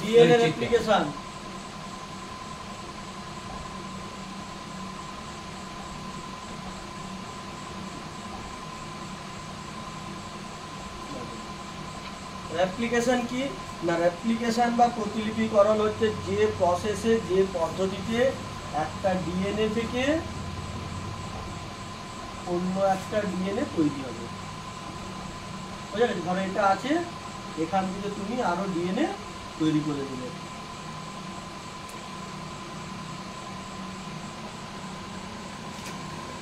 DNA replication. Replication কি না, replication বা প্রতিলিপিকরণ হচ্ছে যে প্রসেসে, যে পদ্ধতিতে একটা ডিএনএ থেকে অন্য একটা ডিএনএ তৈরি হবে। বুঝা গেছে? ধরো এটা আছে, এখান থেকে তুমি আরো ডিএনএ তৈরি করে দিলে।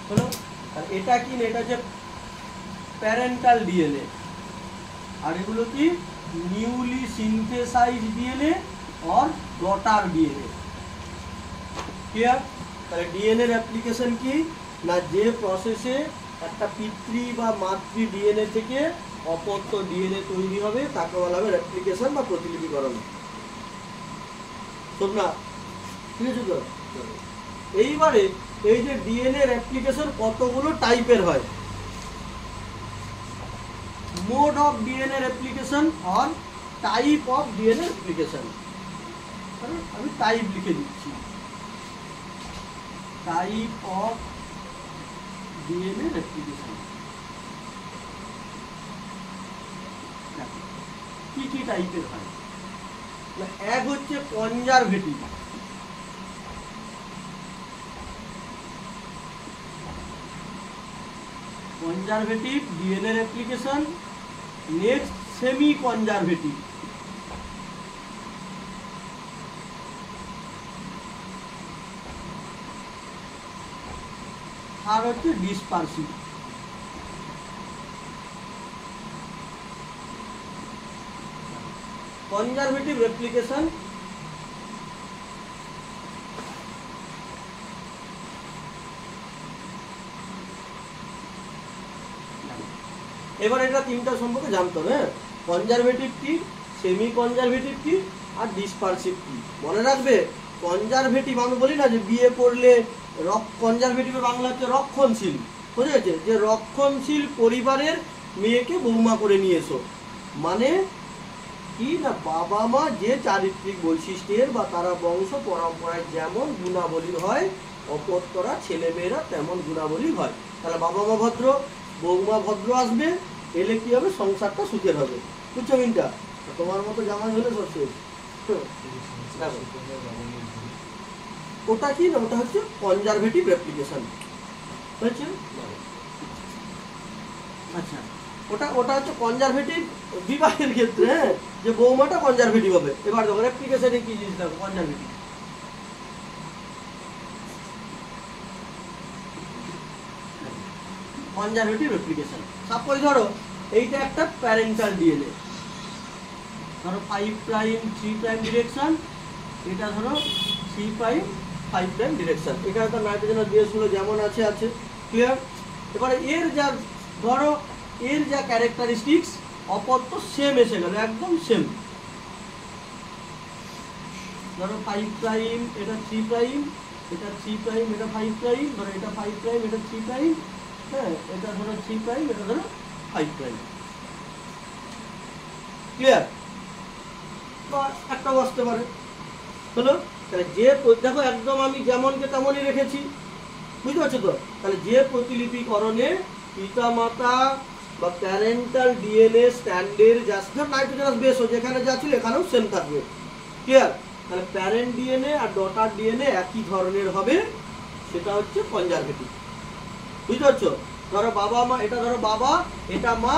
হলো? আর এটা কি, এটা হচ্ছে প্যারেন্টাল ডিএনএ, আর এগুলো কি নিউলি সিনথেসাইজ ডিএনএ और ডটার ডিএনএ। ক্লিয়ার? তাহলে ডিএনএ অ্যাপ্লিকেশন কি না, যে প্রসেসে একটা পিতৃ বা মাতৃ ডিএনএ থেকে অপত্য ডিএনএ তৈরি হবে তাকে বলা হবে রেপ্লিকেশন বা প্রতিলিপিকরণ। শোন না, ঠিক আছে তো? এইবারে এই যে ডিএনএ রেপ্লিকেশন কতগুলো টাইপের হয়, মোড অফ ডিএনএ রেপ্লিকেশন और টাইপ অফ ডিএনএ রেপ্লিকেশন। আমি টাইপ লিখে দিচ্ছি, টাইপ অফ ডিএনএ রেপ্লিকেশন। কি কি টাইপের হয়? এক হচ্ছে conservative, conservative DNA replication. Next semi conservative, আর হচ্ছে ডিসপারসিভ। কনজারভেটিভ রেপ্লিকেশন এবার এটা তিনটা সম্পর্কে জানতে হবে। কনজারভেটিভ কি, সেমি কনজারভেটিভ কি, আর ডিসপারসিভ কি। মনে রাখবে, কনজারভেটিভ আমি বলি না যে বিয়ে করলে কনজারভেটিভের বাংলা হচ্ছে রক্ষণশীল। বুঝে গেছে? যে রক্ষণশীল পরিবারের মেয়েকে বৌমা করে নিয়ে এসো, মানে কি না, বাবা মা যে চারিত্রিক বৈশিষ্ট্যের বা তারা বংশ পরম্পরায় যেমন গুণাবলী হয়, অপত্যরা ছেলে মেয়েরা তেমন গুণাবলী হয়। তাহলে বাবা মা ভদ্র, বৌমা ভদ্র আসবে, এলে কি হবে, সংসারটা সুখের হবে। বুঝছো মিনটা? তোমার মতো জামাই হলে সব শেষ। ওটা কি না, ওটা হচ্ছে কনজারভেটিভ রেপ্লিকেশন। হয়েছে? আচ্ছা, ওটা ওটা হচ্ছে কনজারভেটিভ বিবাহের ক্ষেত্রে, হ্যাঁ, যে বৌমাটা কনজারভেটিভ হবে। এবার দেখো রেপ্লিকেশনে কি জিনিস দেখো, কনজারভেটিভ। কনজারভেটিভ রেপ্লিকেশন, সাপোজ ধরো এইটা একটা প্যারেন্টাল ডিএনএ, ধরো 5 প্রাইম 3 প্রাইম ডিরেকশন, এটা ধরো 3 প্রাইম 5 প্রাইম ডিরেকশন। এখানে তো নাইট্রোজেনের বেসগুলো যেমন আছে আছে। ক্লিয়ার? এবারে এর যা ধরো এর যা ক্যারেক্টারিস্টিক্স অপত্য সেম এসে গেল, একদম সেম। ধরো 5 প্রাইম, এটা 3 প্রাইম, এটা 3 প্রাইম, এটা 5 প্রাইম, ধরো এটা 5 প্রাইম, এটা 3 প্রাইম, হ্যাঁ, এটা ধরো 3 প্রাইম, এটা ধরো 5 প্রাইম। ক্লিয়ার? বা একটা বসতে পারে। হলো? তাহলে যে দেখো একদম আমি যেমনকে তেমনই রেখেছি, বুঝতে পারছো তো? তাহলে যে প্রতিলিপিকরণে পিতা মাতা বা প্যারেন্টাল ডিএনএ স্ট্যান্ডের যা নাইট্রোজেনাস বেস যেখানে যা ছিল এখানেও সেম থাকবে। ক্লিয়ার? তাহলে প্যারেন্ট ডিএনএ আর ডটার ডিএনএ একই ধরনের হবে, সেটা হচ্ছে কনজারভেটিভ। বুঝতে পারছো? ধরো বাবা মা, এটা ধরো বাবা, এটা মা,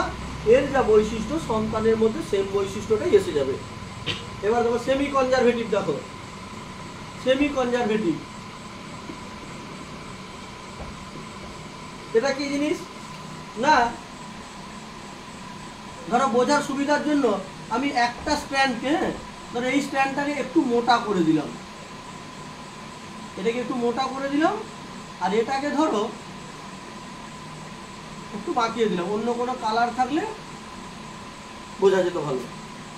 এর যা বৈশিষ্ট্য সন্তানের মধ্যে সেম বৈশিষ্ট্যটাই এসে যাবে। এবার দেখো সেমি কনজারভেটিভ, দেখো সেমি কনজারভেটিভ এটা কি জিনিস না, ধরো বোঝার সুবিধার জন্য আমি একটা স্ট্র্যান্ডকে, ধরো এই স্ট্র্যান্ডটাকে একটু মোটা করে দিলাম, এটাকে একটু মোটা করে দিলাম, আর এটাকে ধরো একটু বাঁকিয়ে দিলাম, অন্য কোনো কালার থাকলে বোঝা যেত ভালো।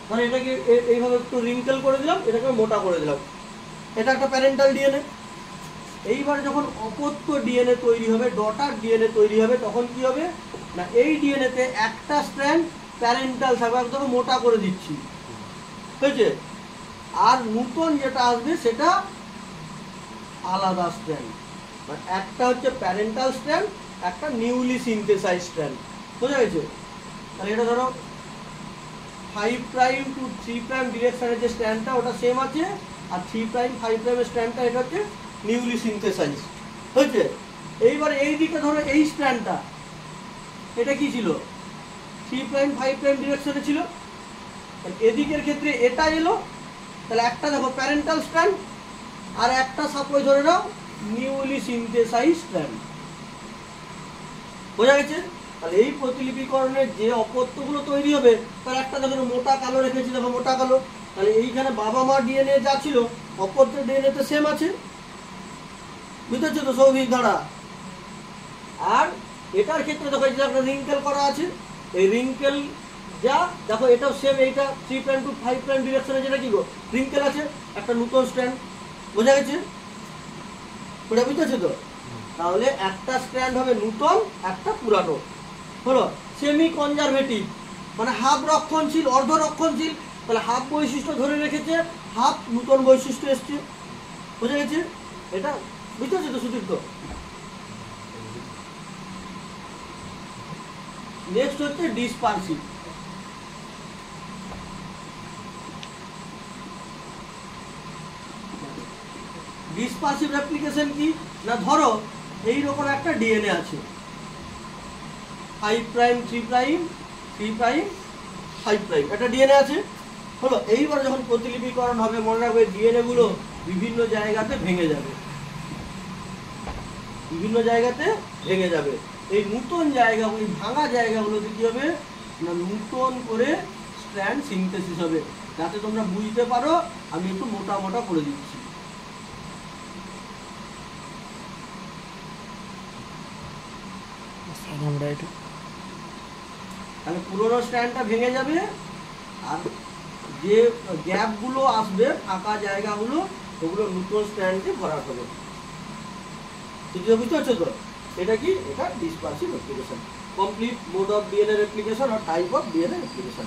ধরো এটাকে এইভাবে একটু রিঙ্কেল করে দিলাম, এটাকে মোটা করে দিলাম। এটা একটা প্যারেন্টাল ডিএনএ। এইবার যখন অপত্য ডিএনএ তৈরি হবে, ডটার ডিএনএ তৈরি হবে, তখন কি হবে না, এই ডিএনএতে একটা স্ট্র্যান্ড প্যারেন্টাল থাকবে, একদম মোটা করে দিচ্ছি, হয়েছে? আর নতুন যেটা আসবে সেটা আলাদা স্ট্র্যান্ড। একটা হচ্ছে প্যারেন্টাল স্ট্র্যান্ড, একটা নিউলি সিনথেসাইজ স্ট্র্যান্ড। বোঝা গেছে? তাহলে এটা ধরো 5 প্রাইম টু 3 প্রাইম ডিরেকশনের যে স্ট্র্যান্ডটা ওটা সেম আছে, আর 3 প্রাইম 5 প্রাইমের স্ট্র্যান্ডটা এটা হচ্ছে নিউলি সিনথেসাইজ হয়েছে। এইবার এই দিকে ধরো এই স্ট্র্যান্ডটা এটা কি ছিল, 3 প্রাইম 5 প্রাইম ডিরেকশনে ছিল, এদিকের ক্ষেত্রে এটা এলো, তাহলে একটা দেখো প্যারেন্টাল স্ট্র্যান্ড আর একটা সাপোজ ধরে নাও নিউলি সিনথেসাইজ স্ট্র্যান্ড। বোঝা গেছে? তাহলে এই প্রতিলিপিকরণের যে অপত্যগুলো তৈরি হবে তার একটা দেখো মোটা কালো রেখেছি, দেখো মোটা কালো, তাহলে এইখানে বাবা মা ডিএনএ যা ছিল অপত্য ডিএনএ তো সেম আছে, বুঝতে পারছো তো সৌভিক ধারা। আর এটার ক্ষেত্রে দেখো এই যে একটা রিঙ্কেল করা আছে, এই রিঙ্কেল যা দেখো এটাও সেম, এইটা 3 প্রাইম টু 5 প্রাইম ডিরেকশনে যেটা কি গো রিঙ্কেল আছে, একটা নতুন স্ট্র্যান্ড। বোঝা গেছে? ওটা বুঝতে পারছো তো? তাহলে একটা স্ট্র্যান্ড হবে নতুন, একটা পুরানো। হলো সেমি কনজারভেটিভ, মানে হাফ রক্ষণশীল, অর্ধ রক্ষণশীল, তাহলে হাফ বৈশিষ্ট্য ধরে রেখেছে, হাফ নতুন বৈশিষ্ট্য এসছে। বোঝা গেছে? এটা বুঝতে পারছো তো সুদীপ্ত? নেক্সট হচ্ছে ডিসপারসিভ। ডিসপারসিভ রেপ্লিকেশন কি না, ধরো এইরকম একটা ডিএনএ আছে 5 প্রাইম 3 প্রাইম 3 প্রাইম 5 প্রাইম, একটা ডিএনএ আছে। হলো এইবার যখন প্রতিলিপিকরণ হবে মনে রাখবে ডিএনএ গুলো বিভিন্ন জায়গাতে ভেঙে যাবে, বিভিন্ন জায়গাতে ভেঙে যাবে। এই নতুন জায়গা, ওই ভাঙা জায়গাগুলোতে কি হবে না নতুন করে স্ট্র্যান্ড সিনথেসিস হবে। যাতে তোমরা বুঝতে পারো আমি একটু মোটা মোটা করে দিচ্ছি। তাহলে পুরোনো স্ট্র্যান্ডটা ভেঙে যাবে, আর যে গ্যাপগুলো আসবে ফাঁকা জায়গাগুলো ওগুলো নতুন স্ট্র্যান্ডে ভরাট হবে। ঠিক আছে? বুঝতে পারছো তো? এটা কি, এটা dispersive replication, complete mode of DNA replication আর টাইপ অফ ডিএনএ রেপ্লিকেশন।